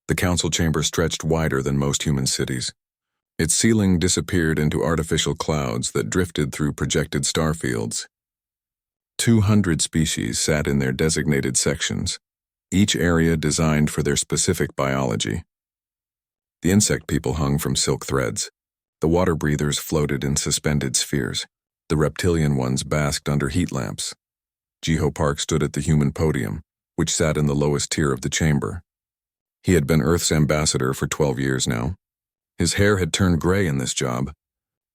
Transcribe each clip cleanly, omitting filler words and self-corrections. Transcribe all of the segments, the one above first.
The council chamber stretched wider than most human cities. Its ceiling disappeared into artificial clouds that drifted through projected star fields. 200 species sat in their designated sections, each area designed for their specific biology. The insect people hung from silk threads. The water breathers floated in suspended spheres. The reptilian ones basked under heat lamps. Jiho Park stood at the human podium, which sat in the lowest tier of the chamber. He had been Earth's ambassador for 12 years now. His hair had turned gray in this job.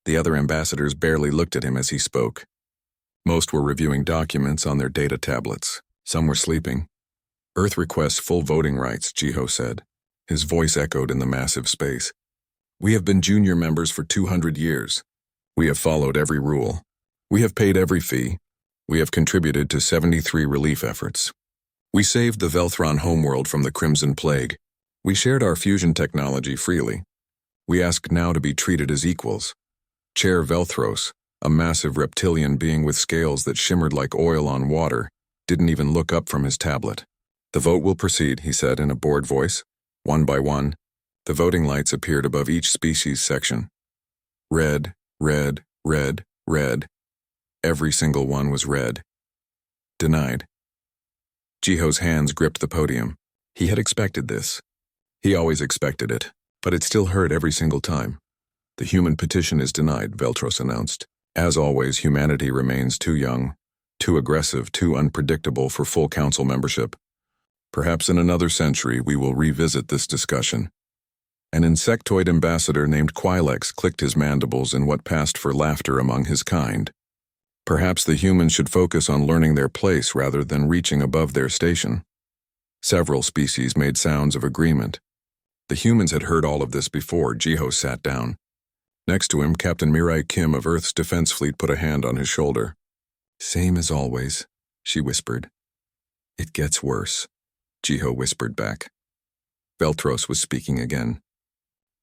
The other ambassadors barely looked at him as he spoke. Most were reviewing documents on their data tablets. Some were sleeping. Earth requests full voting rights, Jiho said. His voice echoed in the massive space. We have been junior members for 200 years. We have followed every rule. We have paid every fee. We have contributed to 73 relief efforts. We saved the Velthron homeworld from the Crimson Plague. We shared our fusion technology freely. We ask now to be treated as equals. Chair Velthros, a massive reptilian being with scales that shimmered like oil on water, didn't even look up from his tablet. The vote will proceed, he said in a bored voice. One by one, the voting lights appeared above each species section. Red, red, red, red. Every single one was red. Denied. Jiho's hands gripped the podium. He had expected this. He always expected it, but it still hurt every single time. The human petition is denied, Veltros announced. As always, humanity remains too young, too aggressive, too unpredictable for full council membership. Perhaps in another century we will revisit this discussion. An insectoid ambassador named Quilex clicked his mandibles in what passed for laughter among his kind. Perhaps the humans should focus on learning their place rather than reaching above their station. Several species made sounds of agreement. The humans had heard all of this before. Jiho sat down. Next to him, Captain Mirai Kim of Earth's Defense Fleet put a hand on his shoulder. Same as always, she whispered. It gets worse, Jiho whispered back. Veltros was speaking again.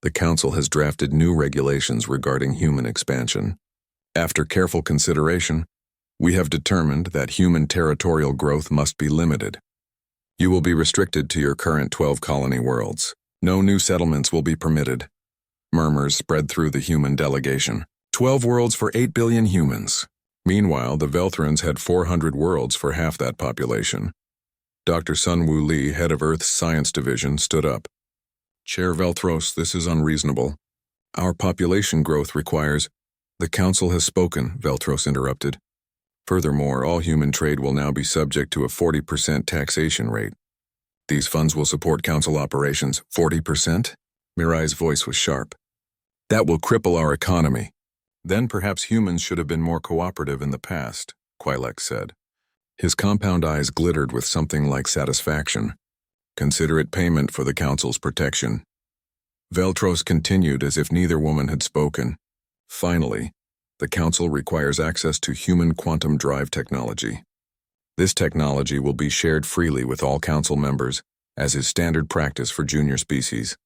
The Council has drafted new regulations regarding human expansion. After careful consideration, we have determined that human territorial growth must be limited. You will be restricted to your current 12 colony worlds. No new settlements will be permitted. Murmurs spread through the human delegation. 12 worlds for 8 billion humans. Meanwhile, the Velthrons had 400 worlds for half that population. Dr. Sun Wu Li, head of Earth's Science Division, stood up. Chair Velthros, this is unreasonable. Our population growth requires... The Council has spoken, Veltros interrupted. Furthermore, all human trade will now be subject to a 40% taxation rate. These funds will support Council operations. 40%? Mirai's voice was sharp. That will cripple our economy. Then perhaps humans should have been more cooperative in the past, Quilex said. His compound eyes glittered with something like satisfaction. Consider it payment for the Council's protection. Veltros continued as if neither woman had spoken. Finally, the Council requires access to human quantum drive technology. This technology will be shared freely with all Council members, as is standard practice for junior species.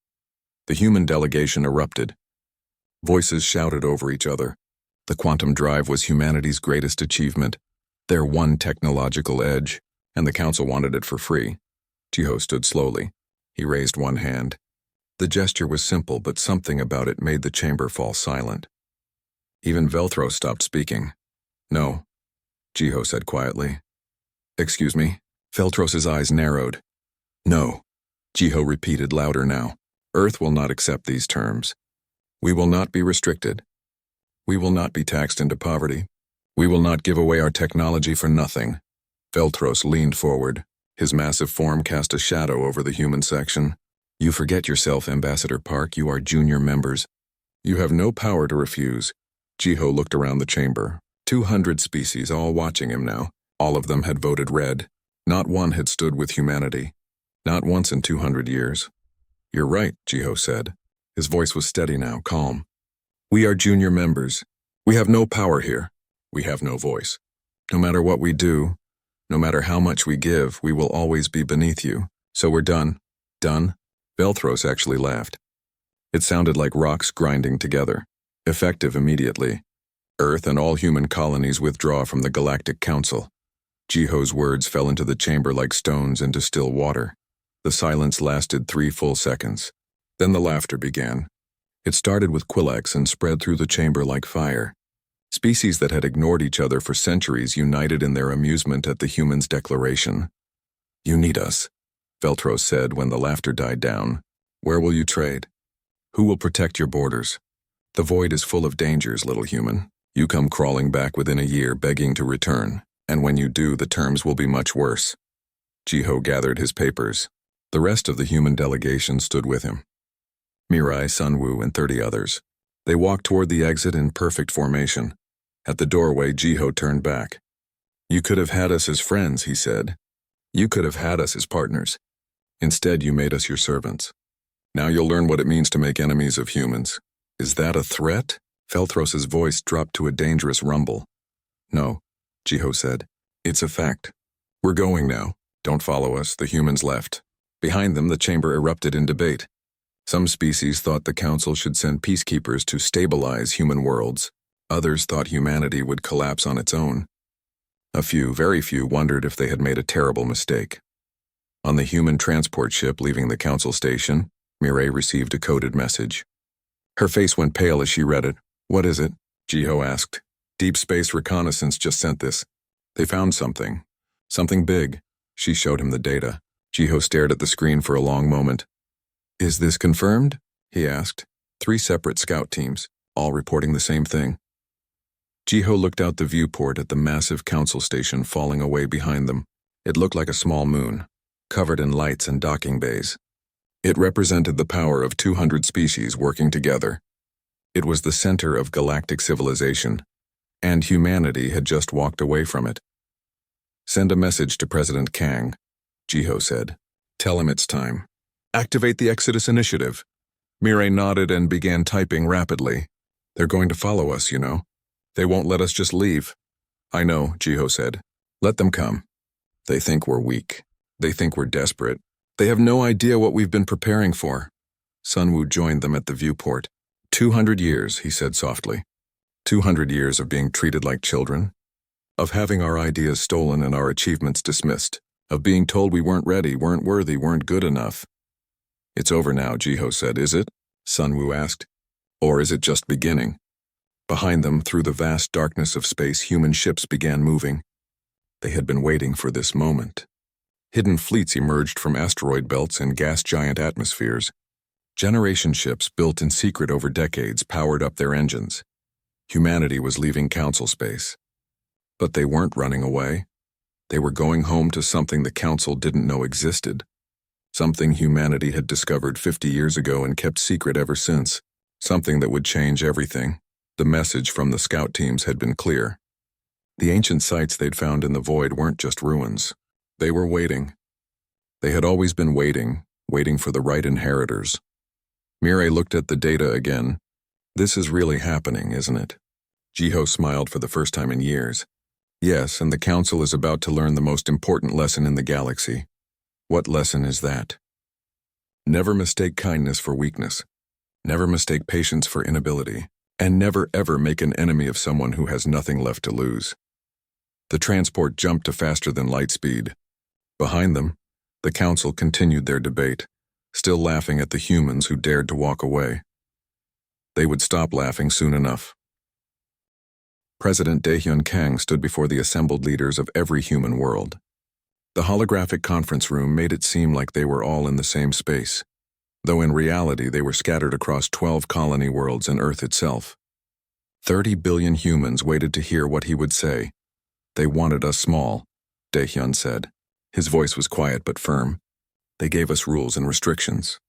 The human delegation erupted. Voices shouted over each other. The quantum drive was humanity's greatest achievement, their one technological edge, and the Council wanted it for free. Jiho stood slowly. He raised one hand. The gesture was simple, but something about it made the chamber fall silent. Even Velthros stopped speaking. No, Jiho said quietly. Excuse me? Veltros' eyes narrowed. No, Jiho repeated louder now. Earth will not accept these terms. We will not be restricted. We will not be taxed into poverty. We will not give away our technology for nothing. Veltros leaned forward. His massive form cast a shadow over the human section. You forget yourself, Ambassador Park. You are junior members. You have no power to refuse. Jiho looked around the chamber. 200 species, all watching him now. All of them had voted red. Not one had stood with humanity. Not once in 200 years. You're right, Jiho said. His voice was steady now, calm. We are junior members. We have no power here. We have no voice. No matter what we do, no matter how much we give, we will always be beneath you. So we're done. Done? Velthros actually laughed. It sounded like rocks grinding together. Effective immediately. Earth and all human colonies withdraw from the Galactic Council. Jiho's words fell into the chamber like stones into still water. The silence lasted 3 full seconds. Then the laughter began. It started with Quilex and spread through the chamber like fire. Species that had ignored each other for centuries united in their amusement at the humans' declaration. "You need us," Veltros said when the laughter died down. "Where will you trade? Who will protect your borders? The void is full of dangers, little human. You come crawling back within a year begging to return, and when you do, the terms will be much worse." Jiho gathered his papers. The rest of the human delegation stood with him. Mirai, Sunwoo, and 30 others. They walked toward the exit in perfect formation. At the doorway, Jiho turned back. "You could have had us as friends," he said. "You could have had us as partners. Instead, you made us your servants. Now you'll learn what it means to make enemies of humans." "Is that a threat?" Felthros's voice dropped to a dangerous rumble. "No," Jiho said. "It's a fact. We're going now. Don't follow us." The humans left. Behind them, the chamber erupted in debate. Some species thought the council should send peacekeepers to stabilize human worlds. Others thought humanity would collapse on its own. A few, very few, wondered if they had made a terrible mistake. On the human transport ship leaving the council station, Mirai received a coded message. Her face went pale as she read it. "What is it?" Jiho asked. "Deep Space Reconnaissance just sent this. They found something. Something big." She showed him the data. Jiho stared at the screen for a long moment. "Is this confirmed?" he asked. 3 separate scout teams, all reporting the same thing. Jiho looked out the viewport at the massive council station falling away behind them. It looked like a small moon, covered in lights and docking bays. It represented the power of 200 species working together. It was the center of galactic civilization, and humanity had just walked away from it. "Send a message to President Kang," Jiho said. "Tell him it's time. Activate the Exodus Initiative." Mirai nodded and began typing rapidly. "They're going to follow us, you know. They won't let us just leave." "I know," Jiho said. "Let them come. They think we're weak. They think we're desperate. They have no idea what we've been preparing for." Sunwoo joined them at the viewport. 200 years, he said softly. 200 years of being treated like children. Of having our ideas stolen and our achievements dismissed. Of being told we weren't ready, weren't worthy, weren't good enough. "It's over now," Jiho said. "Is it?" Sunwoo asked. "Or is it just beginning?" Behind them, through the vast darkness of space, human ships began moving. They had been waiting for this moment. Hidden fleets emerged from asteroid belts and gas giant atmospheres. Generation ships built in secret over decades powered up their engines. Humanity was leaving council space. But they weren't running away. They were going home to something the council didn't know existed. Something humanity had discovered 50 years ago and kept secret ever since. Something that would change everything. The message from the scout teams had been clear. The ancient sites they'd found in the void weren't just ruins. They were waiting. They had always been waiting, waiting for the right inheritors. Mirai looked at the data again. "This is really happening, isn't it?" Jiho smiled for the first time in years. "Yes, and the council is about to learn the most important lesson in the galaxy." "What lesson is that?" "Never mistake kindness for weakness. Never mistake patience for inability. And never ever make an enemy of someone who has nothing left to lose." The transport jumped to faster than light speed. Behind them, the council continued their debate, still laughing at the humans who dared to walk away. They would stop laughing soon enough. President Daehyun Kang stood before the assembled leaders of every human world. The holographic conference room made it seem like they were all in the same space, though in reality they were scattered across 12 colony worlds and Earth itself. 30 billion humans waited to hear what he would say. "They wanted us small," Daehyun said. His voice was quiet but firm. "They gave us rules and restrictions.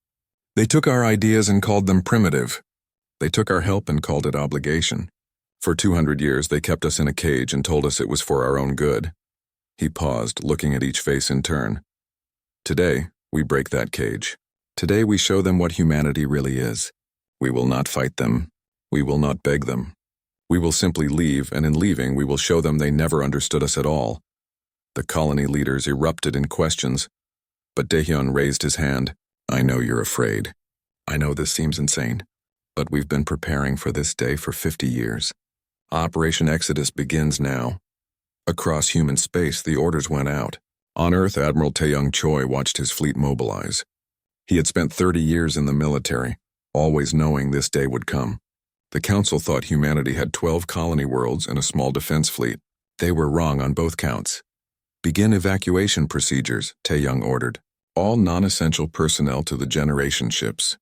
They took our ideas and called them primitive. They took our help and called it obligation. For 200 years they kept us in a cage and told us it was for our own good." He paused, looking at each face in turn. "Today, we break that cage. Today we show them what humanity really is. We will not fight them. We will not beg them. We will simply leave, and in leaving we will show them they never understood us at all." The colony leaders erupted in questions, but Daehyun raised his hand. "I know you're afraid. I know this seems insane, but we've been preparing for this day for 50 years. Operation Exodus begins now." Across human space, the orders went out. On Earth, Admiral Taeyong Choi watched his fleet mobilize. He had spent 30 years in the military, always knowing this day would come. The Council thought humanity had 12 colony worlds and a small defense fleet. They were wrong on both counts. Begin evacuation procedures, Taeyong ordered. All non-essential personnel to the generation ships.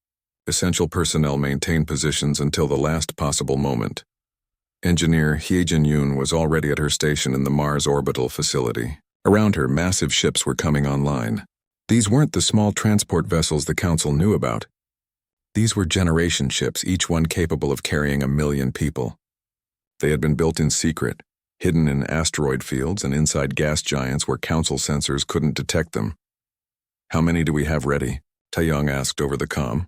Essential personnel maintain positions until the last possible moment. Engineer Hyejin Yoon was already at her station in the Mars Orbital Facility. Around her, massive ships were coming online. These weren't the small transport vessels the Council knew about. These were generation ships, each one capable of carrying 1 million people. They had been built in secret, hidden in asteroid fields and inside gas giants where Council sensors couldn't detect them. How many do we have ready? Taeyong asked over the comm.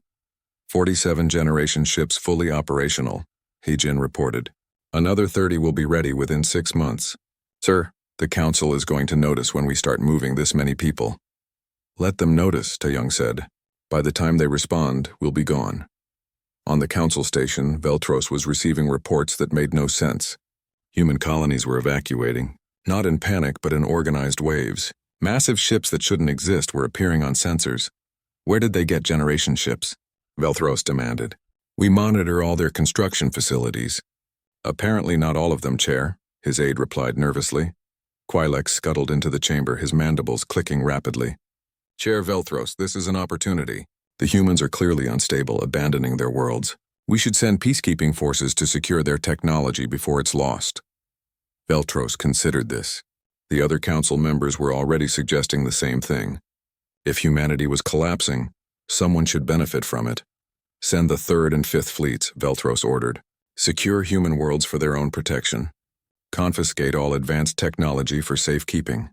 47 generation ships fully operational, Hyejin reported. Another 30 will be ready within 6 months. Sir, the Council is going to notice when we start moving this many people. Let them notice, Taeyong said. By the time they respond, we'll be gone. On the Council station, Veltros was receiving reports that made no sense. Human colonies were evacuating, not in panic but in organized waves. Massive ships that shouldn't exist were appearing on sensors. Where did they get generation ships? Veltros demanded. We monitor all their construction facilities. Apparently not all of them, Chair, his aide replied nervously. Quailex scuttled into the chamber, his mandibles clicking rapidly. Chair Veltros, this is an opportunity. The humans are clearly unstable, abandoning their worlds. We should send peacekeeping forces to secure their technology before it's lost. Veltros considered this. The other Council members were already suggesting the same thing. If humanity was collapsing, someone should benefit from it. Send the 3rd and 5th fleets, Veltros ordered. Secure human worlds for their own protection. Confiscate all advanced technology for safekeeping.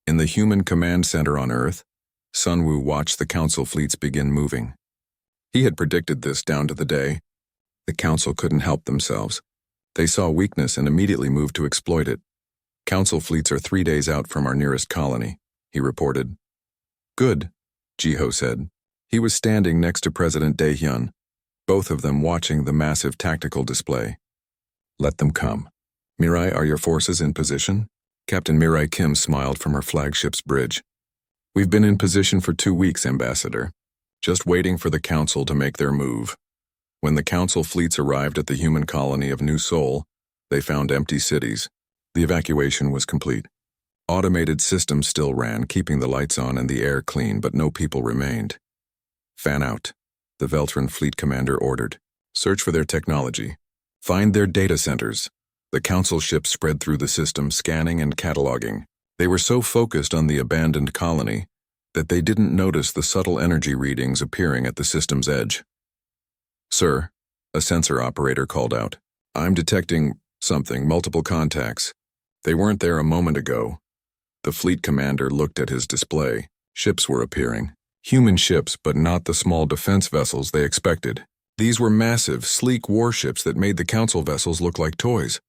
In the human command center on Earth, Sunwoo watched the Council fleets begin moving. He had predicted this down to the day. The Council couldn't help themselves. They saw weakness and immediately moved to exploit it. Council fleets are 3 days out from our nearest colony, he reported. Good, Jiho said. He was standing next to President Daehyun, both of them watching the massive tactical display. Let them come. Mirai, are your forces in position? Captain Mirai Kim smiled from her flagship's bridge. We've been in position for 2 weeks, Ambassador. Just waiting for the Council to make their move. When the Council fleets arrived at the human colony of New Seoul, they found empty cities. The evacuation was complete. Automated systems still ran, keeping the lights on and the air clean, but no people remained. Fan out, the Veltran fleet commander ordered. Search for their technology. Find their data centers. The Council ships spread through the system, scanning and cataloging. They were so focused on the abandoned colony that they didn't notice the subtle energy readings appearing at the system's edge. Sir, a sensor operator called out. I'm detecting something, multiple contacts. They weren't there a moment ago. The fleet commander looked at his display. Ships were appearing. Human ships, but not the small defense vessels they expected. These were massive, sleek warships that made the Council vessels look like toys.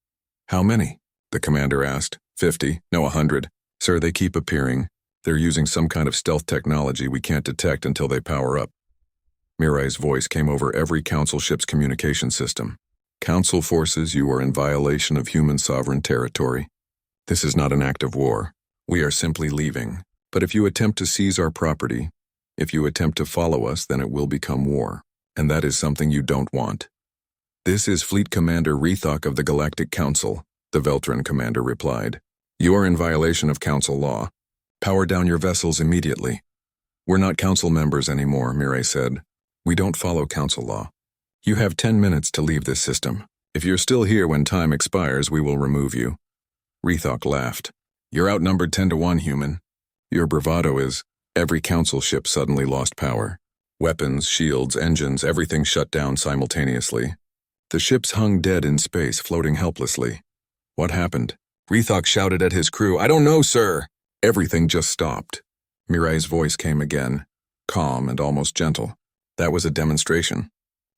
How many? The commander asked. 50, no 100. Sir, they keep appearing. They're using some kind of stealth technology we can't detect until they power up. Mirai's voice came over every Council ship's communication system. Council forces, you are in violation of human sovereign territory. This is not an act of war. We are simply leaving. But if you attempt to seize our property, if you attempt to follow us, then it will become war. And that is something you don't want. This is Fleet Commander Rethok of the Galactic Council, the Veltran commander replied. You are in violation of Council law. Power down your vessels immediately. We're not Council members anymore, Mirai said. We don't follow Council law. You have 10 minutes to leave this system. If you're still here when time expires, we will remove you. Rethok laughed. You're outnumbered 10 to 1, human. Your bravado is... Every Council ship suddenly lost power. Weapons, shields, engines, everything shut down simultaneously. The ships hung dead in space, floating helplessly. What happened? Rethok shouted at his crew, I don't know, sir. Everything just stopped. Mirai's voice came again, calm and almost gentle. That was a demonstration.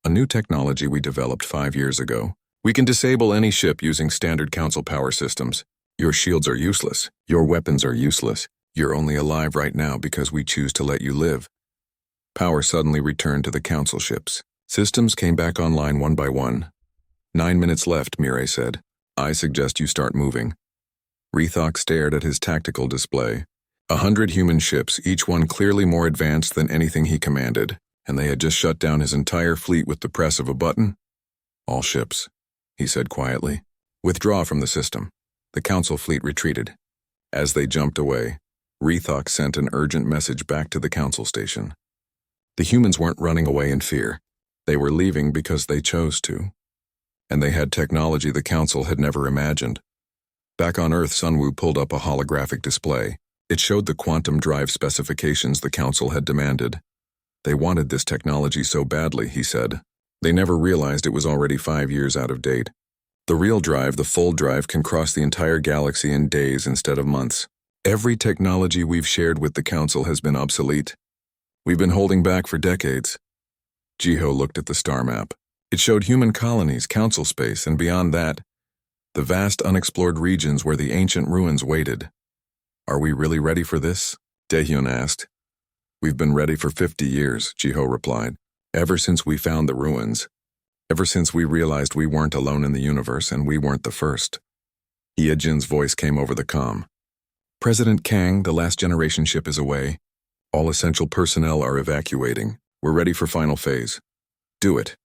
A new technology we developed 5 years ago. We can disable any ship using standard Council power systems. Your shields are useless. Your weapons are useless. You're only alive right now because we choose to let you live. Power suddenly returned to the Council ships. Systems came back online one by one. 9 minutes left, Mirai said. I suggest you start moving. Rethok stared at his tactical display. 100 human ships, each one clearly more advanced than anything he commanded, and they had just shut down his entire fleet with the press of a button. All ships, he said quietly. Withdraw from the system. The Council fleet retreated. As they jumped away, Rethok sent an urgent message back to the Council station. The humans weren't running away in fear. They were leaving because they chose to. And they had technology the Council had never imagined. Back on Earth, Sunwoo pulled up a holographic display. It showed the quantum drive specifications the Council had demanded. They wanted this technology so badly, he said. They never realized it was already 5 years out of date. The real drive, the full drive, can cross the entire galaxy in days instead of months. Every technology we've shared with the Council has been obsolete. We've been holding back for decades. Jiho looked at the star map. It showed human colonies, Council space, and beyond that, the vast unexplored regions where the ancient ruins waited. Are we really ready for this? Daehyun asked. We've been ready for 50 years, Jiho replied. Ever since we found the ruins. Ever since we realized we weren't alone in the universe and we weren't the first. Hyejin's voice came over the comm. President Kang, the last generation ship is away. All essential personnel are evacuating. We're ready for final phase. Do it,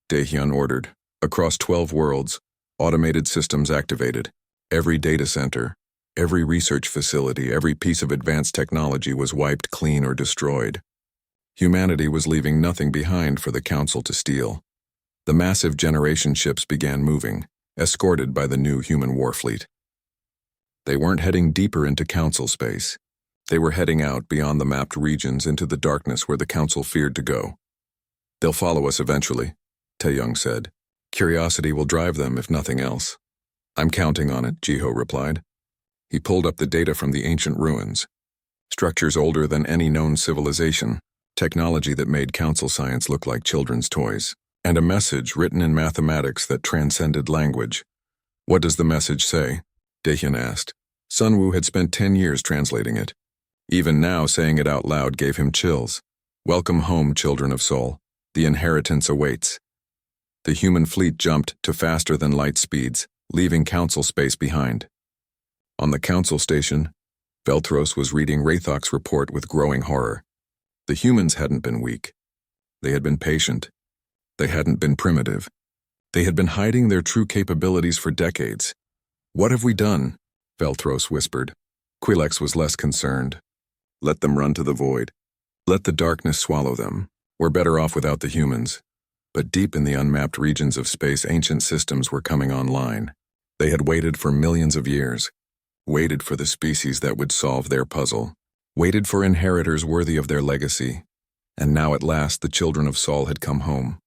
Daehyun ordered. Across 12 worlds, automated systems activated. Every data center, every research facility, every piece of advanced technology was wiped clean or destroyed. Humanity was leaving nothing behind for the Council to steal. The massive generation ships began moving, escorted by the new human warfleet. They weren't heading deeper into Council space. They were heading out beyond the mapped regions into the darkness where the Council feared to go. They'll follow us eventually, Taeyong said. Curiosity will drive them if nothing else. I'm counting on it, Jiho replied. He pulled up the data from the ancient ruins. Structures older than any known civilization, technology that made Council science look like children's toys. And a message written in mathematics that transcended language. What does the message say? Daehyun asked. Sunwoo had spent 10 years translating it. Even now, saying it out loud gave him chills. Welcome home, children of Sol. The inheritance awaits. The human fleet jumped to faster than light speeds, leaving Council space behind. On the Council station, Veltros was reading Rethok's report with growing horror. The humans hadn't been weak. They had been patient. They hadn't been primitive. They had been hiding their true capabilities for decades. What have we done? Veltros whispered. Quilex was less concerned. Let them run to the void. Let the darkness swallow them. We're better off without the humans. But deep in the unmapped regions of space, ancient systems were coming online. They had waited for millions of years. Waited for the species that would solve their puzzle. Waited for inheritors worthy of their legacy. And now at last the children of Sol had come home.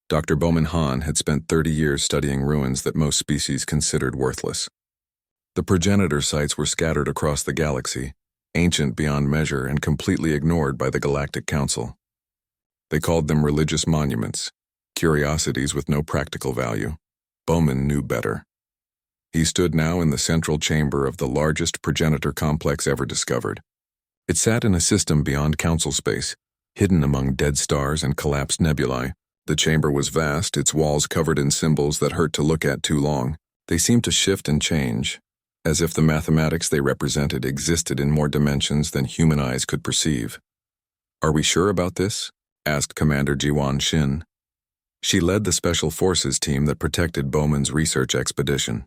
Dr. Bowman Han had spent 30 years studying ruins that most species considered worthless. The progenitor sites were scattered across the galaxy, ancient beyond measure and completely ignored by the Galactic Council. They called them religious monuments, curiosities with no practical value. Bowman knew better. He stood now in the central chamber of the largest progenitor complex ever discovered. It sat in a system beyond Council space, hidden among dead stars and collapsed nebulae. The chamber was vast, its walls covered in symbols that hurt to look at too long. They seemed to shift and change, as if the mathematics they represented existed in more dimensions than human eyes could perceive. Are we sure about this? Asked Commander Jiwan Shin. She led the Special Forces team that protected Bowman's research expedition.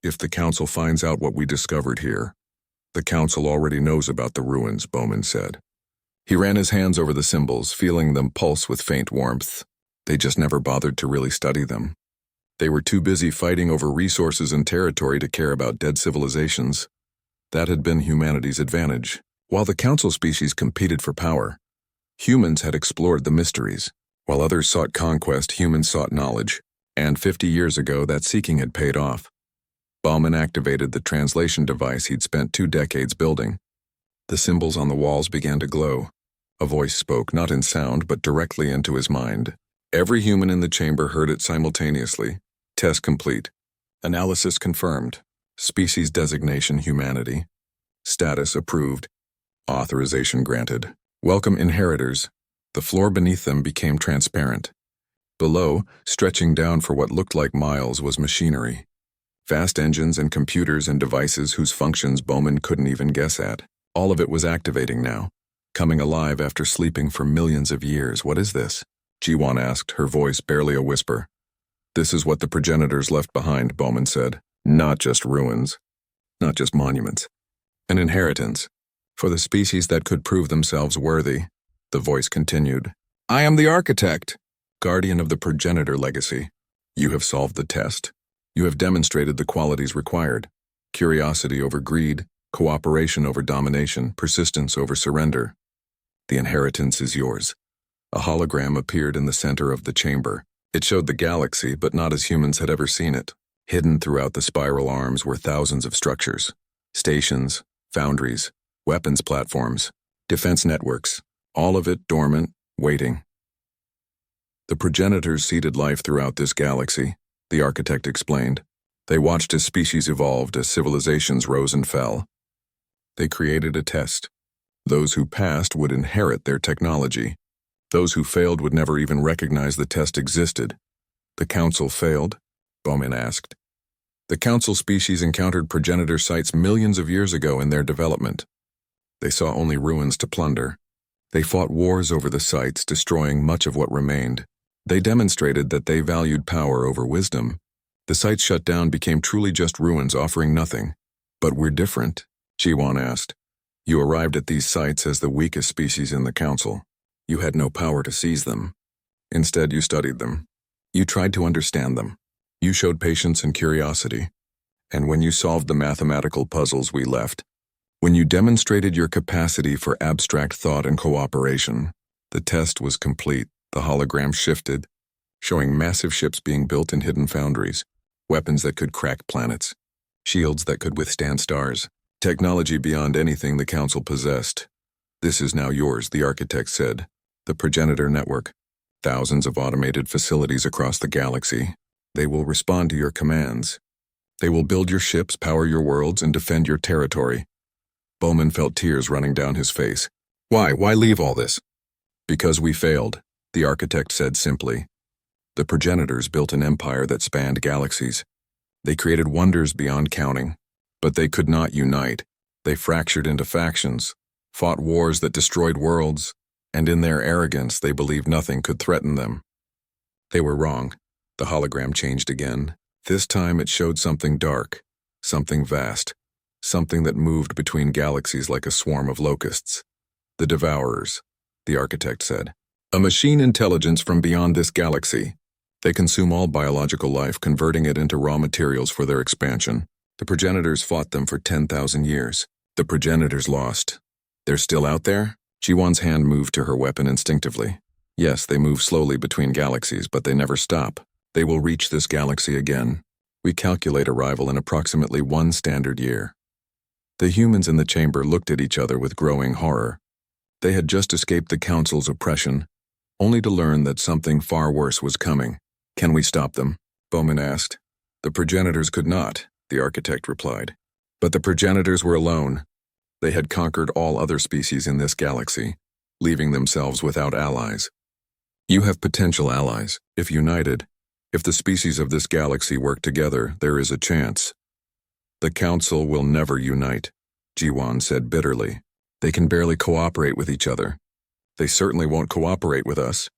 If the Council finds out what we discovered here, the Council already knows about the ruins, Bowman said. He ran his hands over the symbols, feeling them pulse with faint warmth. They just never bothered to really study them. They were too busy fighting over resources and territory to care about dead civilizations. That had been humanity's advantage. While the Council species competed for power, humans had explored the mysteries. While others sought conquest, humans sought knowledge. And 50 years ago, that seeking had paid off. Bauman activated the translation device he'd spent 2 decades building. The symbols on the walls began to glow. A voice spoke, not in sound, but directly into his mind. Every human in the chamber heard it simultaneously. Test complete. Analysis confirmed. Species designation humanity. Status approved. Authorization granted. Welcome inheritors. The floor beneath them became transparent. Below, stretching down for what looked like miles, was machinery. Vast engines and computers and devices whose functions Bowman couldn't even guess at. All of it was activating now, coming alive after sleeping for millions of years. What is this? Jiwan asked, her voice barely a whisper. This is what the progenitors left behind, Bowman said. Not just ruins. Not just monuments. An inheritance. For the species that could prove themselves worthy. The voice continued. I am the architect, guardian of the progenitor legacy. You have solved the test. You have demonstrated the qualities required. Curiosity over greed, cooperation over domination, persistence over surrender. The inheritance is yours. A hologram appeared in the center of the chamber. It showed the galaxy, but not as humans had ever seen it. Hidden throughout the spiral arms were thousands of structures. Stations, foundries, weapons platforms, defense networks, all of it dormant, waiting. The progenitors seeded life throughout this galaxy, the architect explained. They watched as species evolved, as civilizations rose and fell. They created a test. Those who passed would inherit their technology. Those who failed would never even recognize the test existed. The Council failed? Bowman asked. The Council species encountered progenitor sites millions of years ago in their development. They saw only ruins to plunder. They fought wars over the sites, destroying much of what remained. They demonstrated that they valued power over wisdom. The sites shut down became truly just ruins, offering nothing. But we're different, Jiwan asked. You arrived at these sites as the weakest species in the Council. You had no power to seize them. Instead, you studied them. You tried to understand them. You showed patience and curiosity. And when you solved the mathematical puzzles, we left. When you demonstrated your capacity for abstract thought and cooperation, the test was complete. The hologram shifted, showing massive ships being built in hidden foundries, weapons that could crack planets, shields that could withstand stars, technology beyond anything the Council possessed. This is now yours, the architect said. The progenitor network. Thousands of automated facilities across the galaxy. They will respond to your commands. They will build your ships, power your worlds, and defend your territory. Bowman felt tears running down his face. Why? Why leave all this? Because we failed, the architect said simply. The progenitors built an empire that spanned galaxies. They created wonders beyond counting. But they could not unite. They fractured into factions, fought wars that destroyed worlds, and in their arrogance they believed nothing could threaten them. They were wrong. The hologram changed again. This time it showed something dark, something vast, something that moved between galaxies like a swarm of locusts. The Devourers, the architect said. A machine intelligence from beyond this galaxy. They consume all biological life, converting it into raw materials for their expansion. The progenitors fought them for 10,000 years. The progenitors lost. They're still out there? Jiwan's hand moved to her weapon instinctively. Yes, they move slowly between galaxies, but they never stop. They will reach this galaxy again. We calculate arrival in approximately 1 standard year. The humans in the chamber looked at each other with growing horror. They had just escaped the Council's oppression, only to learn that something far worse was coming. Can we stop them? Bowman asked. The progenitors could not, the architect replied. But the progenitors were alone. They had conquered all other species in this galaxy, leaving themselves without allies. You have potential allies. If united, if the species of this galaxy work together, there is a chance. The Council will never unite, Jiwan said bitterly. They can barely cooperate with each other. They certainly won't cooperate with us.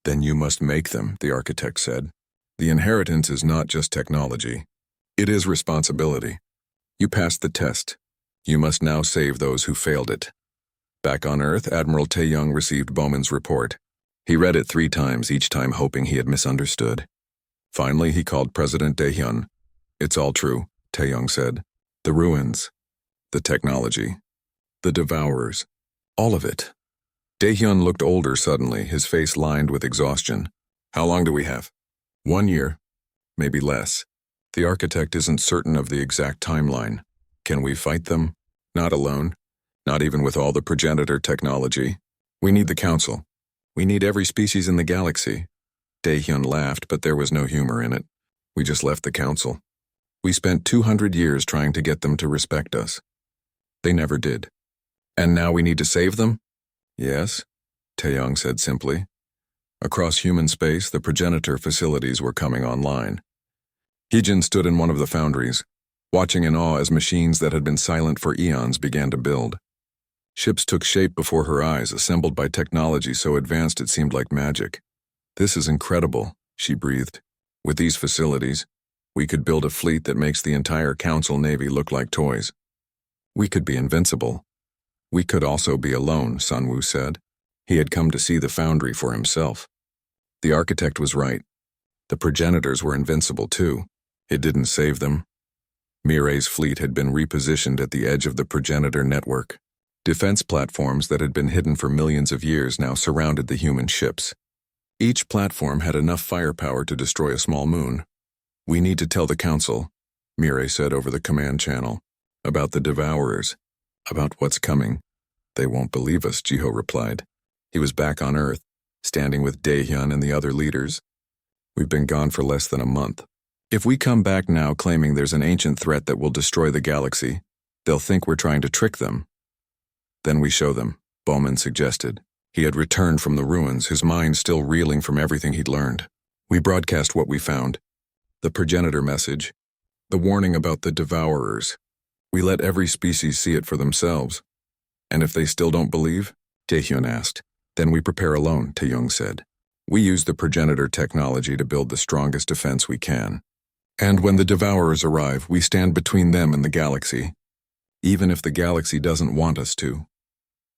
Then you must make them, the architect said. The inheritance is not just technology. It is responsibility. You passed the test. You must now save those who failed it. Back on Earth, Admiral Taeyong received Bowman's report. He read it 3 times, each time hoping he had misunderstood. Finally, he called President Daehyun. It's all true, Taeyong said. The ruins, the technology, the Devourers, all of it. Daehyun looked older suddenly, his face lined with exhaustion. How long do we have? 1 year, maybe less. The architect isn't certain of the exact timeline. Can we fight them? Not alone. Not even with all the progenitor technology. We need the Council. We need every species in the galaxy. Daehyun laughed, but there was no humor in it. We just left the Council. We spent 200 years trying to get them to respect us. They never did. And now we need to save them? Yes, Taeyong said simply. Across human space, the progenitor facilities were coming online. Heejin stood in one of the foundries, watching in awe as machines that had been silent for eons began to build. Ships took shape before her eyes, assembled by technology so advanced it seemed like magic. "This is incredible," she breathed. "With these facilities, we could build a fleet that makes the entire Council Navy look like toys. We could be invincible. We could also be alone," Sunwoo said. He had come to see the foundry for himself. The architect was right. The progenitors were invincible too. It didn't save them. Mirai's fleet had been repositioned at the edge of the progenitor network. Defense platforms that had been hidden for millions of years now surrounded the human ships. Each platform had enough firepower to destroy a small moon. "We need to tell the Council," Mirai said over the command channel, "about the Devourers, about what's coming." "They won't believe us," Jiho replied. He was back on Earth, standing with Daehyun and the other leaders. "We've been gone for less than a month. If we come back now claiming there's an ancient threat that will destroy the galaxy, they'll think we're trying to trick them." "Then we show them," Bowman suggested. He had returned from the ruins, his mind still reeling from everything he'd learned. "We broadcast what we found. The progenitor message. The warning about the Devourers. We let every species see it for themselves." "And if they still don't believe?" Taehyun asked. "Then we prepare alone," Taeyong said. "We use the progenitor technology to build the strongest defense we can. And when the Devourers arrive, we stand between them and the galaxy, even if the galaxy doesn't want us to."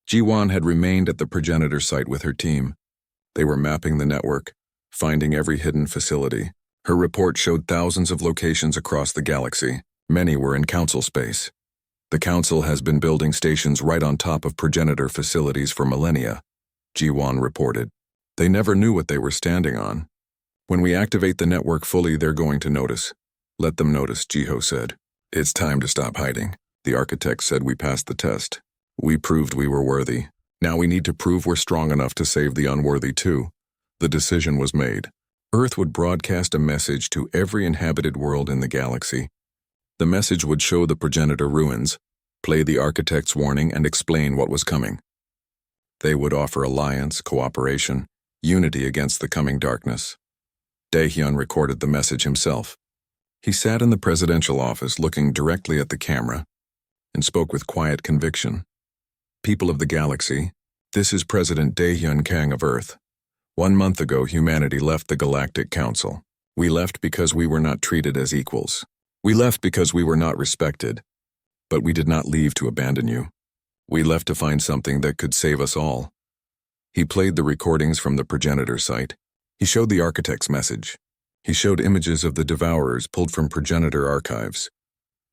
Jiwon had remained at the progenitor site with her team. They were mapping the network, finding every hidden facility. Her report showed thousands of locations across the galaxy. Many were in Council space. "The Council has been building stations right on top of progenitor facilities for millennia," Jiwon reported. "They never knew what they were standing on. When we activate the network fully, they're going to notice." "Let them notice," Jiho said. "It's time to stop hiding." The architect said, "We passed the test. We proved we were worthy. Now we need to prove we're strong enough to save the unworthy too." The decision was made. Earth would broadcast a message to every inhabited world in the galaxy. The message would show the progenitor ruins, play the architect's warning, and explain what was coming. They would offer alliance, cooperation, unity against the coming darkness. Daehyun recorded the message himself. He sat in the presidential office looking directly at the camera and spoke with quiet conviction. "People of the galaxy, this is President Daehyun Kang of Earth. 1 month ago, humanity left the Galactic Council. We left because we were not treated as equals. We left because we were not respected. But we did not leave to abandon you. We left to find something that could save us all." He played the recordings from the progenitor site. He showed the architect's message. He showed images of the Devourers pulled from progenitor archives.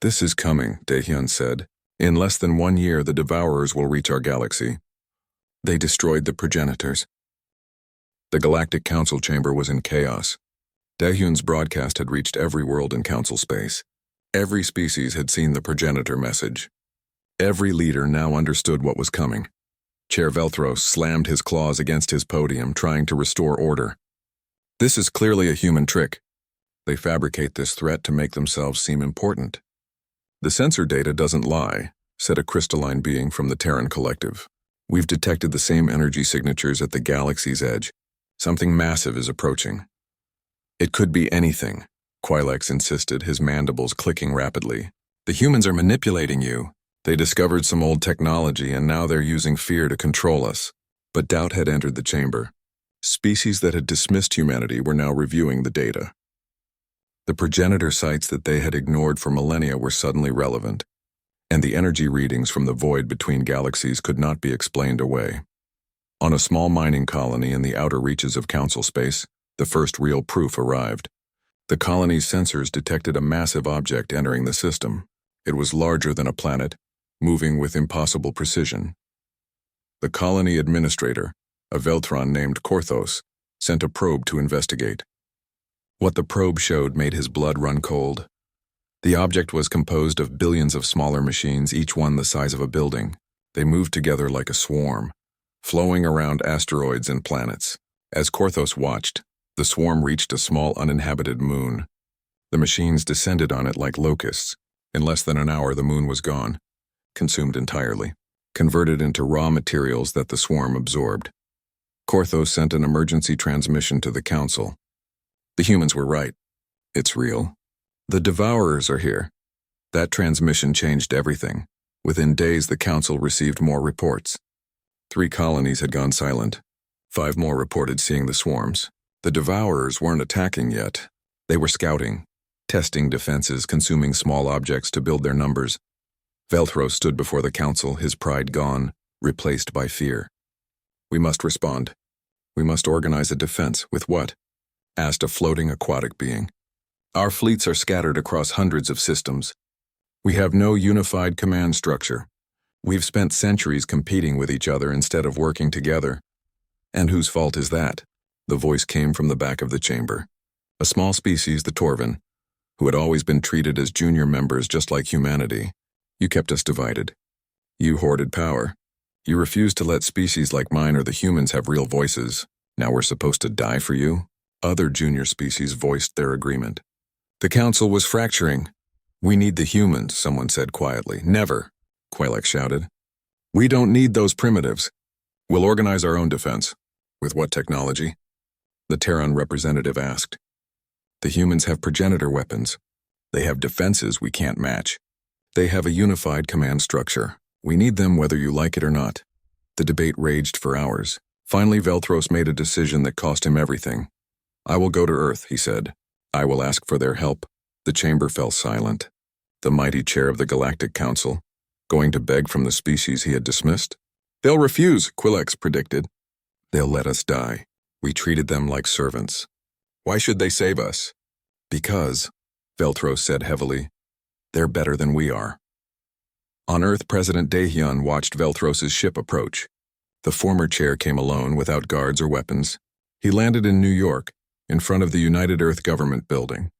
"This is coming," Daehyun said. "In less than 1 year, the Devourers will reach our galaxy." They destroyed the progenitors. The Galactic Council chamber was in chaos. Daehyun's broadcast had reached every world in Council space. Every species had seen the progenitor message. Every leader now understood what was coming. Chair Velthros slammed his claws against his podium, trying to restore order. "This is clearly a human trick. They fabricate this threat to make themselves seem important." "The sensor data doesn't lie," said a crystalline being from the Terran Collective. "We've detected the same energy signatures at the galaxy's edge. Something massive is approaching." "It could be anything," Quilex insisted, his mandibles clicking rapidly. "The humans are manipulating you. They discovered some old technology and now they're using fear to control us." But doubt had entered the chamber. Species that had dismissed humanity were now reviewing the data. The progenitor sites that they had ignored for millennia were suddenly relevant, and the energy readings from the void between galaxies could not be explained away. On a small mining colony in the outer reaches of Council space, the first real proof arrived. The colony's sensors detected a massive object entering the system. It was larger than a planet, moving with impossible precision. The colony administrator, a Veltron named Korthos, sent a probe to investigate. What the probe showed made his blood run cold. The object was composed of billions of smaller machines, each one the size of a building. They moved together like a swarm, flowing around asteroids and planets. As Korthos watched, the swarm reached a small uninhabited moon. The machines descended on it like locusts. In less than an hour, the moon was gone, consumed entirely, converted into raw materials that the swarm absorbed. Korthos sent an emergency transmission to the Council. "The humans were right. It's real. The Devourers are here. That transmission changed everything. Within days, the Council received more reports. 3 colonies had gone silent. 5 more reported seeing the swarms. The Devourers weren't attacking yet. They were scouting, testing defenses, consuming small objects to build their numbers. Veltro stood before the Council, his pride gone, replaced by fear. "We must respond. We must organize a defense. With what?" asked a floating aquatic being. "Our fleets are scattered across hundreds of systems. We have no unified command structure. We've spent centuries competing with each other instead of working together." "And whose fault is that?" The voice came from the back of the chamber. A small species, the Torvin, who had always been treated as junior members just like humanity. "You kept us divided. You hoarded power. You refused to let species like mine or the humans have real voices. Now we're supposed to die for you?" Other junior species voiced their agreement. The Council was fracturing. "We need the humans," someone said quietly. "Never," Quaylek shouted. "We don't need those primitives. We'll organize our own defense." "With what technology?" the Terran representative asked. "The humans have progenitor weapons. They have defenses we can't match. They have a unified command structure. We need them whether you like it or not." The debate raged for hours. Finally, Velthros made a decision that cost him everything. "I will go to Earth," he said. "I will ask for their help." The chamber fell silent. The mighty chair of the Galactic Council, going to beg from the species he had dismissed? "They'll refuse," Quillex predicted. "They'll let us die. We treated them like servants." "Why should they save us?" "Because," Veltros said heavily, "they're better than we are." On Earth, President Daehyun watched Veltros' ship approach. The former chair came alone, without guards or weapons. He landed in New York, in front of the United Earth Government building.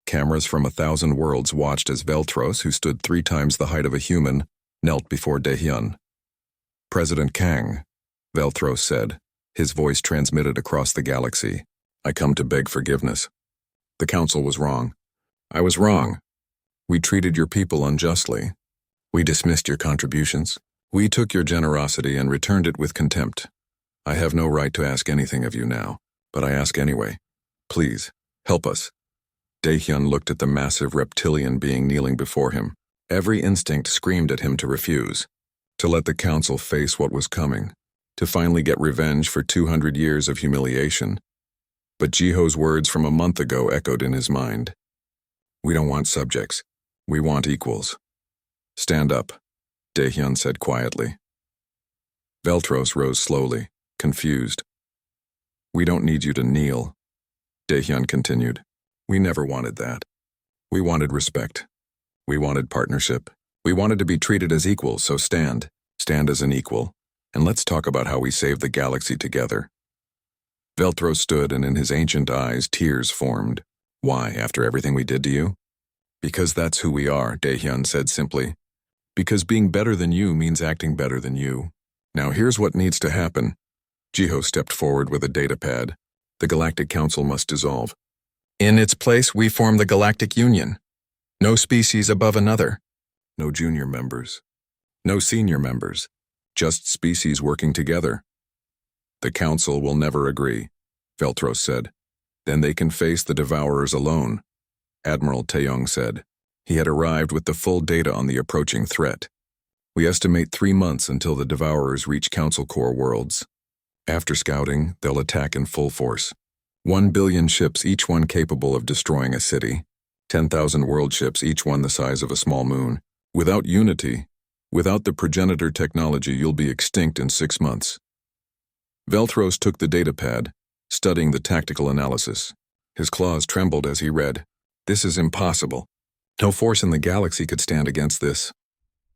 Cameras from 1,000 worlds watched as Veltros, who stood 3 times the height of a human, knelt before Daehyun. "President Kang," Veltros said, his voice transmitted across the galaxy, "I come to beg forgiveness. The Council was wrong. I was wrong. We treated your people unjustly. We dismissed your contributions. We took your generosity and returned it with contempt. I have no right to ask anything of you now, but I ask anyway. Please, help us." Daehyun looked at the massive reptilian being kneeling before him. Every instinct screamed at him to refuse, to let the Council face what was coming, to finally get revenge for 200 years of humiliation. But Jiho's words from a month ago echoed in his mind. "We don't want subjects. We want equals." "Stand up," Daehyun said quietly. Veltros rose slowly, confused. "We don't need you to kneel," Daehyun continued. "We never wanted that. We wanted respect. We wanted partnership. We wanted to be treated as equals, so stand as an equal, and let's talk about how we save the galaxy together." Veltros stood, and in his ancient eyes tears formed. "Why, after everything we did to you?" "Because that's who we are," Daehyun said simply. "Because being better than you means acting better than you. Now here's what needs to happen." Jiho stepped forward with a datapad. "The Galactic Council must dissolve. In its place, we form the Galactic Union. No species above another. No junior members. No senior members. Just species working together." "The Council will never agree," Veltros said. "Then they can face the Devourers alone," Admiral Taeyong said. He had arrived with the full data on the approaching threat. "We estimate 3 months until the Devourers reach Council Core worlds. After scouting, they'll attack in full force. 1 billion ships, each one capable of destroying a city. 10,000 world ships, each one the size of a small moon. Without unity, without the progenitor technology, you'll be extinct in 6 months." Veltros took the datapad, studying the tactical analysis. His claws trembled as he read. "This is impossible. No force in the galaxy could stand against this."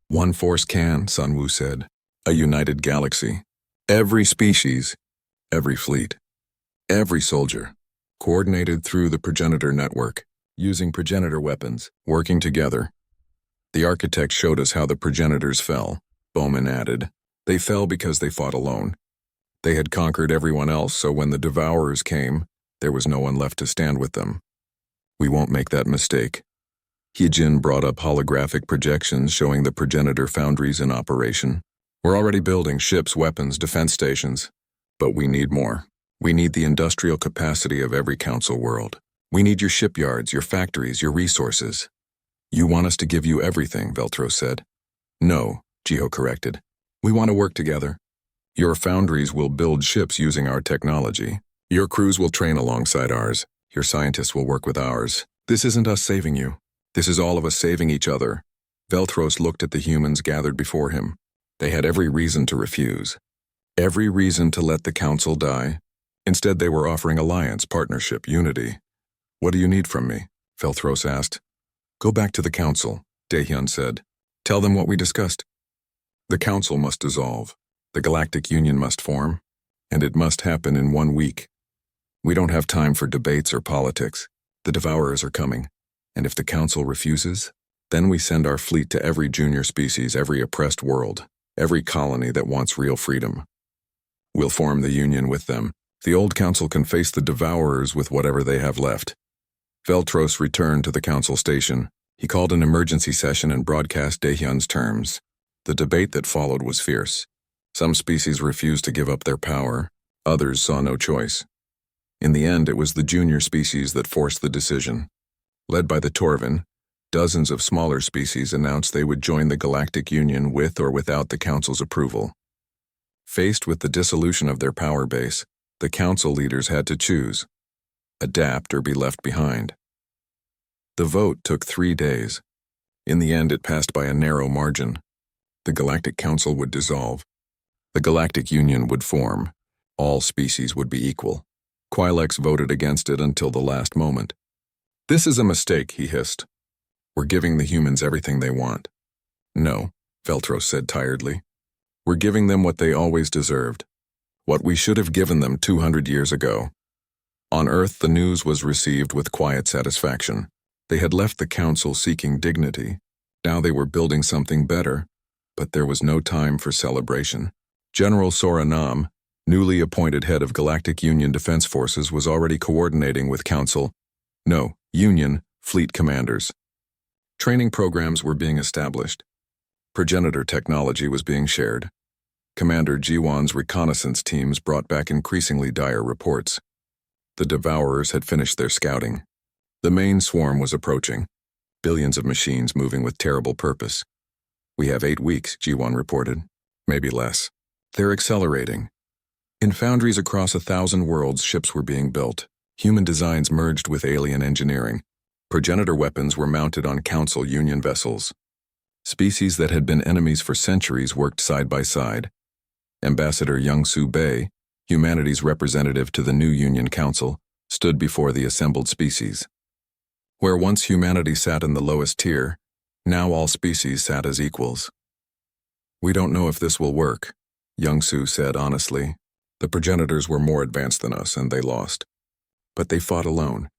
"One force can," Sunwoo said. "A united galaxy. Every species, every fleet, every soldier, coordinated through the progenitor network, using progenitor weapons, working together." "The architect showed us how the progenitors fell," Bowman added. "They fell because they fought alone. They had conquered everyone else, so when the Devourers came, there was no one left to stand with them. We won't make that mistake." Hyejin brought up holographic projections showing the progenitor foundries in operation. "We're already building ships, weapons, defense stations. But we need more. We need the industrial capacity of every Council world. We need your shipyards, your factories, your resources. You want us to give you everything, Veltro said. No, Geo corrected. We want to work together. Your foundries will build ships using our technology. Your crews will train alongside ours. Your scientists will work with ours. This isn't us saving you. This is all of us saving each other. Veltros looked at the humans gathered before him. They had every reason to refuse. Every reason to let the council die. Instead, they were offering alliance, partnership, unity. What do you need from me? Veltros asked. Go back to the council, Daehyun said. Tell them what we discussed. The council must dissolve. The Galactic Union must form. And it must happen in 1 week. We don't have time for debates or politics. The Devourers are coming. And if the council refuses, then we send our fleet to every junior species, every oppressed world, every colony that wants real freedom. We'll form the union with them. The old council can face the Devourers with whatever they have left. Veltros returned to the council station. He called an emergency session and broadcast Daehyun's terms. The debate that followed was fierce. Some species refused to give up their power. Others saw no choice. In the end, it was the junior species that forced the decision. Led by the Torvin, dozens of smaller species announced they would join the Galactic Union with or without the Council's approval. Faced with the dissolution of their power base, the Council leaders had to choose: adapt or be left behind. The vote took 3 days. In the end, it passed by a narrow margin. The Galactic Council would dissolve. The Galactic Union would form. All species would be equal. Quilex voted against it until the last moment. This is a mistake, he hissed. We're giving the humans everything they want. No, Veltros said tiredly. We're giving them what they always deserved. What we should have given them 200 years ago. On Earth, the news was received with quiet satisfaction. They had left the council seeking dignity. Now they were building something better, but there was no time for celebration. General Sora Nam, newly appointed head of Galactic Union Defense Forces, was already coordinating with Union fleet commanders. Training programs were being established. Progenitor technology was being shared. Commander Jiwon's reconnaissance teams brought back increasingly dire reports. The Devourers had finished their scouting. The main swarm was approaching. Billions of machines moving with terrible purpose. We have 8 weeks, Jiwon reported. Maybe less. They're accelerating. In foundries across 1,000 worlds, ships were being built. Human designs merged with alien engineering. Progenitor weapons were mounted on Council Union vessels. Species that had been enemies for centuries worked side by side. Ambassador Young-Soo Bae, humanity's representative to the new Union Council, stood before the assembled species. Where once humanity sat in the lowest tier, now all species sat as equals. We don't know if this will work, Young-Soo said honestly. The progenitors were more advanced than us, and they lost. But they fought alone.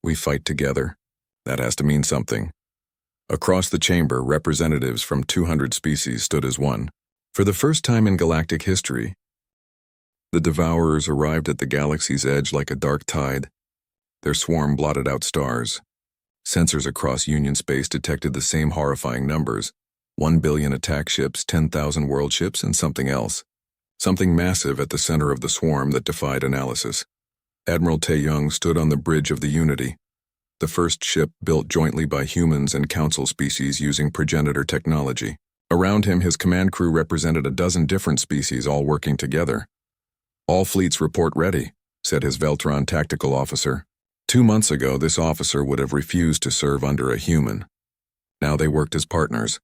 We fight together. That has to mean something. Across the chamber, representatives from 200 species stood as one. For the first time in galactic history, the Devourers arrived at the galaxy's edge like a dark tide. Their swarm blotted out stars. Sensors across Union space detected the same horrifying numbers: 1 billion attack ships, 10,000 world ships, and something else. Something massive at the center of the swarm that defied analysis. Admiral Tae-young stood on the bridge of the Unity, the first ship built jointly by humans and council species using progenitor technology. Around him, his command crew represented a dozen different species all working together. All fleets report ready, said his Veltron tactical officer. 2 months ago, this officer would have refused to serve under a human. Now they worked as partners.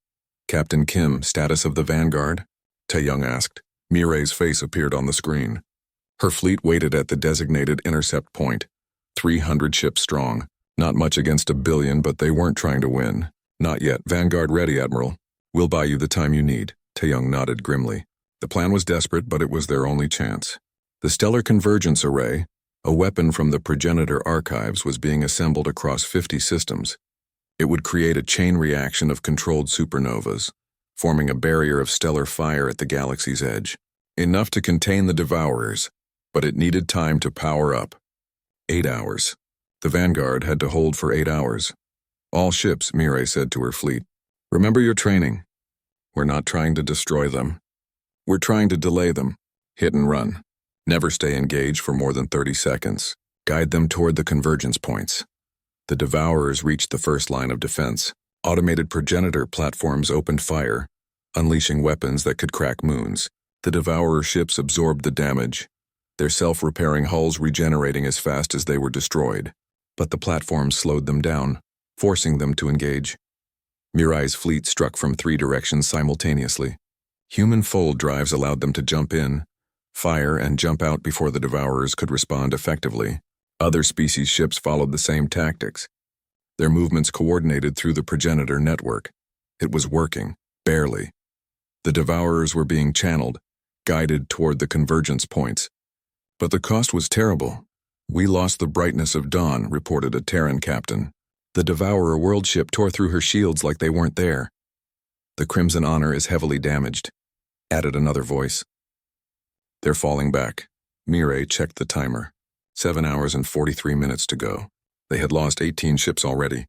Captain Kim, status of the Vanguard? Tae-young asked. Mirei's face appeared on the screen. Her fleet waited at the designated intercept point, 300 ships strong. Not much against 1 billion, but they weren't trying to win. Not yet. Vanguard ready, Admiral. We'll buy you the time you need. Tae-young nodded grimly. The plan was desperate, but it was their only chance. The Stellar Convergence Array, a weapon from the progenitor archives, was being assembled across 50 systems. It would create a chain reaction of controlled supernovas, forming a barrier of stellar fire at the galaxy's edge. Enough to contain the Devourers, but it needed time to power up. 8 hours. The Vanguard had to hold for 8 hours. All ships, Mirei said to her fleet. Remember your training. We're not trying to destroy them. We're trying to delay them. Hit and run. Never stay engaged for more than 30 seconds. Guide them toward the convergence points. The Devourers reached the first line of defense. Automated progenitor platforms opened fire, unleashing weapons that could crack moons. The Devourer ships absorbed the damage, their self-repairing hulls regenerating as fast as they were destroyed. But the platforms slowed them down, forcing them to engage. Mirai's fleet struck from 3 directions simultaneously. Human fold drives allowed them to jump in, fire, and jump out before the Devourers could respond effectively. Other species ships followed the same tactics. Their movements coordinated through the progenitor network. It was working, barely. The Devourers were being channeled, guided toward the convergence points. But the cost was terrible. "We lost the brightness of dawn," reported a Terran captain. The Devourer world ship tore through her shields like they weren't there. "The Crimson Honor is heavily damaged," added another voice. "They're falling back." Mirai checked the timer. 7 hours and 43 minutes to go. They had lost 18 ships already.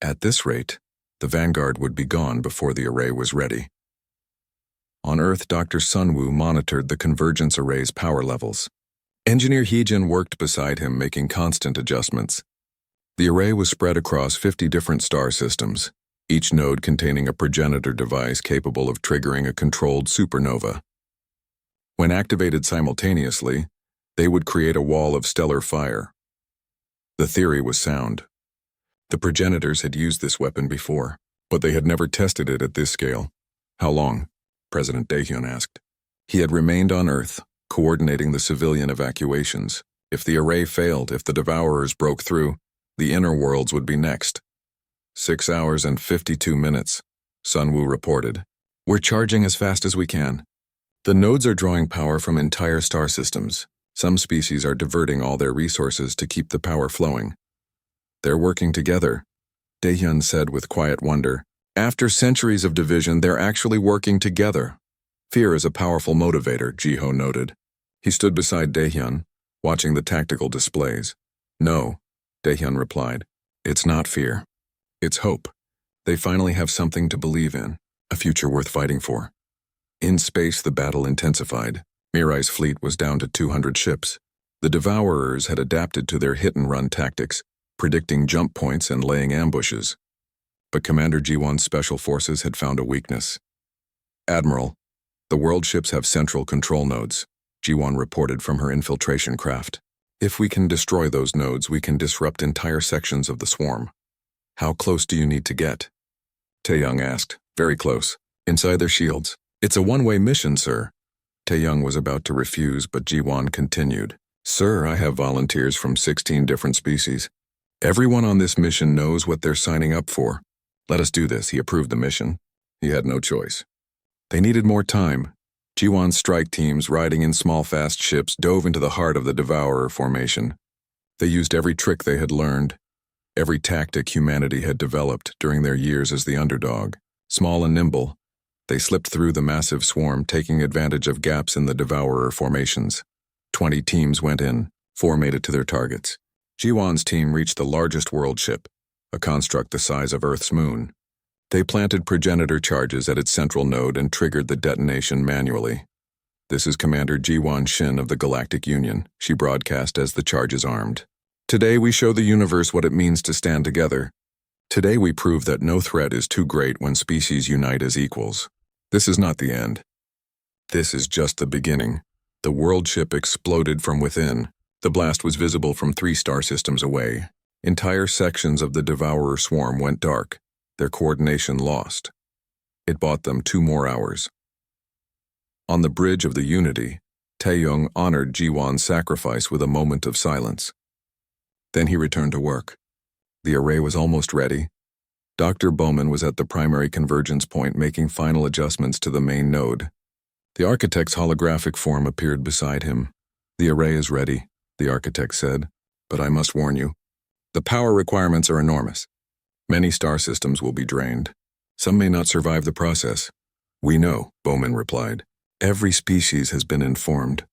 At this rate, the Vanguard would be gone before the array was ready. On Earth, Dr. Sunwoo monitored the convergence array's power levels. Engineer Heejin worked beside him, making constant adjustments. The array was spread across 50 different star systems, each node containing a progenitor device capable of triggering a controlled supernova. When activated simultaneously, they would create a wall of stellar fire. The theory was sound. The progenitors had used this weapon before, but they had never tested it at this scale. "How long?" President Daehyun asked. He had remained on Earth, coordinating the civilian evacuations. If the array failed, if the Devourers broke through, the inner worlds would be next. 6 hours and 52 minutes, Sunwoo reported. "We're charging as fast as we can. The nodes are drawing power from entire star systems. Some species are diverting all their resources to keep the power flowing. They're working together," Daehyun said with quiet wonder. "After centuries of division, they're actually working together." "Fear is a powerful motivator," Jiho noted. He stood beside Daehyun, watching the tactical displays. "No," Daehyun replied. "It's not fear. It's hope. They finally have something to believe in, a future worth fighting for." In space, the battle intensified. Mirai's fleet was down to 200 ships. The Devourers had adapted to their hit-and-run tactics, predicting jump points and laying ambushes. But Commander Jiwon's special forces had found a weakness. "Admiral, the world ships have central control nodes," Jiwon reported from her infiltration craft. "If we can destroy those nodes, we can disrupt entire sections of the swarm." "How close do you need to get?" Taeyong asked. "Very close. Inside their shields." "It's a one-way mission, sir." Taeyong was about to refuse, but Jiwon continued. "Sir, I have volunteers from 16 different species. Everyone on this mission knows what they're signing up for. Let us do this." He approved the mission. He had no choice. They needed more time. Jiwon's strike teams, riding in small fast ships, dove into the heart of the Devourer formation. They used every trick they had learned, every tactic humanity had developed during their years as the underdog. Small and nimble, they slipped through the massive swarm, taking advantage of gaps in the Devourer formations. 20 teams went in, 4 made it to their targets. Jiwon's team reached the largest world ship, a construct the size of Earth's moon. They planted progenitor charges at its central node and triggered the detonation manually. "This is Commander Jiwon Shin of the Galactic Union," she broadcast as the charges armed. "Today we show the universe what it means to stand together. Today we prove that no threat is too great when species unite as equals. This is not the end. This is just the beginning." The world ship exploded from within. The blast was visible from 3 star systems away. Entire sections of the Devourer swarm went dark, their coordination lost. It bought them 2 more hours. On the bridge of the Unity, Taeyong honored Jiwon's sacrifice with a moment of silence. Then he returned to work. The array was almost ready. Dr. Bowman was at the primary convergence point, making final adjustments to the main node. The architect's holographic form appeared beside him. "The array is ready," the architect said, "but I must warn you. The power requirements are enormous. Many star systems will be drained. Some may not survive the process." "We know," Bowman replied. "Every species has been informed.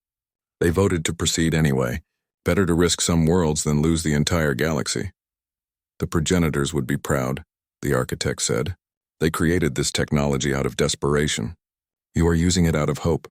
They voted to proceed anyway. Better to risk some worlds than lose the entire galaxy." "The progenitors would be proud," the architect said. "They created this technology out of desperation. You are using it out of hope.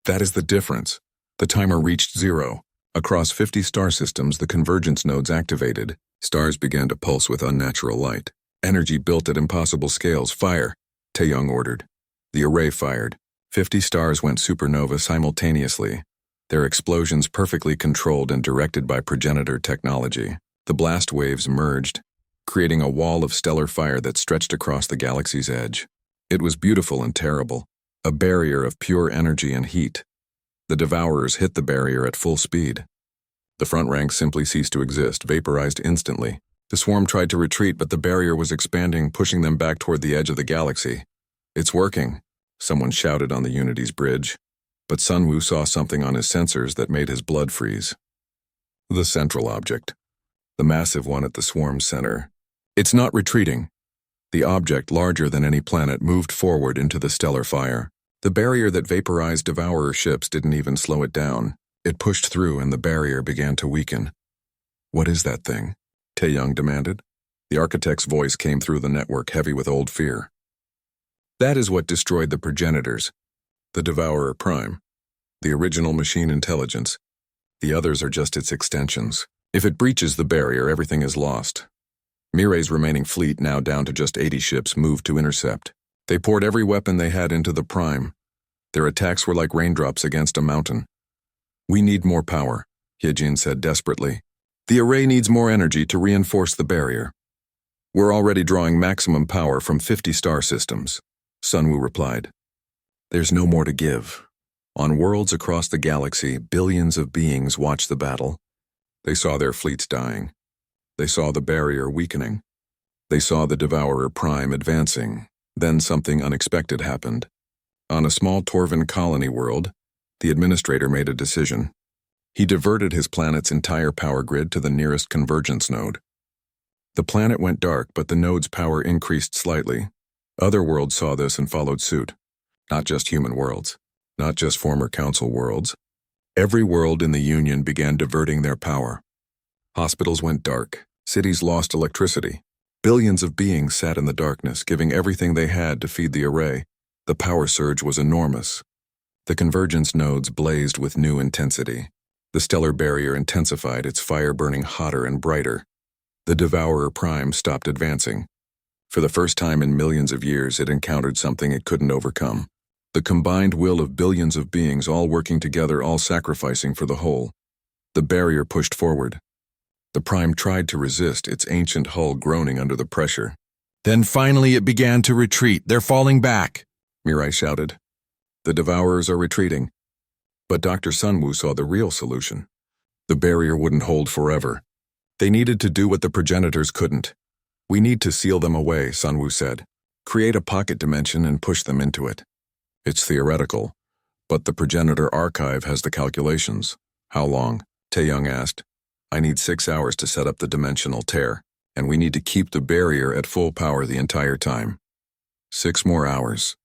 That is the difference." The timer reached 0. Across 50 star systems, the convergence nodes activated. Stars began to pulse with unnatural light. Energy built at impossible scales. Fire, Taeyong ordered. The array fired. 50 stars went supernova simultaneously, their explosions perfectly controlled and directed by progenitor technology. The blast waves merged, creating a wall of stellar fire that stretched across the galaxy's edge. It was beautiful and terrible, a barrier of pure energy and heat. The Devourers hit the barrier at full speed. The front ranks simply ceased to exist, vaporized instantly. The swarm tried to retreat, but the barrier was expanding, pushing them back toward the edge of the galaxy. "It's working," someone shouted on the Unity's bridge. But Sunwoo saw something on his sensors that made his blood freeze. The central object. The massive one at the swarm's center. "It's not retreating." The object, larger than any planet, moved forward into the stellar fire. The barrier that vaporized Devourer ships didn't even slow it down. It pushed through and the barrier began to weaken. "What is that thing?" Taeyong demanded. The architect's voice came through the network, heavy with old fear. "That is what destroyed the progenitors. The Devourer Prime. The original machine intelligence. The others are just its extensions. If it breaches the barrier, everything is lost." Mirai's remaining fleet, now down to just 80 ships, moved to intercept. They poured every weapon they had into the Prime. Their attacks were like raindrops against a mountain. "We need more power," Hyejin said desperately. "The array needs more energy to reinforce the barrier." "We're already drawing maximum power from 50 star systems," Sunwoo replied. "There's no more to give." On worlds across the galaxy, billions of beings watched the battle. They saw their fleets dying. They saw the barrier weakening. They saw the Devourer Prime advancing. Then something unexpected happened. On a small Torvan colony world, the administrator made a decision. He diverted his planet's entire power grid to the nearest convergence node. The planet went dark, but the node's power increased slightly. Other worlds saw this and followed suit. Not just human worlds. Not just former council worlds. Every world in the Union began diverting their power. Hospitals went dark. Cities lost electricity. Billions of beings sat in the darkness, giving everything they had to feed the array. The power surge was enormous. The convergence nodes blazed with new intensity. The stellar barrier intensified, its fire burning hotter and brighter. The Devourer Prime stopped advancing. For the first time in millions of years, it encountered something it couldn't overcome. The combined will of billions of beings, all working together, all sacrificing for the whole. The barrier pushed forward. The Prime tried to resist, its ancient hull groaning under the pressure. "Then finally it began to retreat. They're falling back," Mirai shouted. "The Devourers are retreating." But Dr. Sunwoo saw the real solution. The barrier wouldn't hold forever. They needed to do what the progenitors couldn't. "We need to seal them away," Sunwoo said. "Create a pocket dimension and push them into it." "It's theoretical, but the progenitor archive has the calculations." "How long?" Taeyong asked. "I need 6 hours to set up the dimensional tear, and we need to keep the barrier at full power the entire time." 6 more hours.